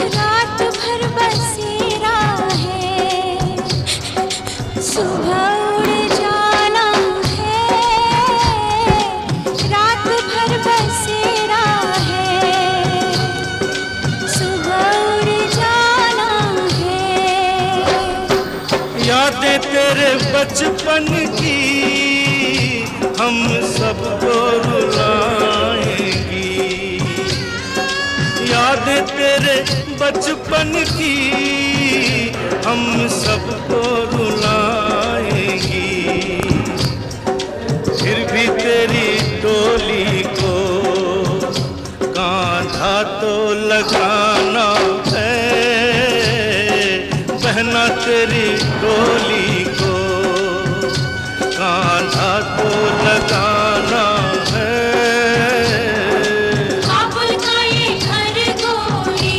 रात भर बसेरा है, सुबह उड़ जाना है। रात भर बसेरा है, सुबह उड़ जाना है। यादें तेरे बचपन की हम सबको रुलाएंगी, यादें तेरे बचपन की हम सबको रुलाएंगी। फिर भी तेरी डोली को कांधा तो लगाना है, बहना तेरी डोली को कांधा तो लगाना है। काबुल का ये घर गोरी।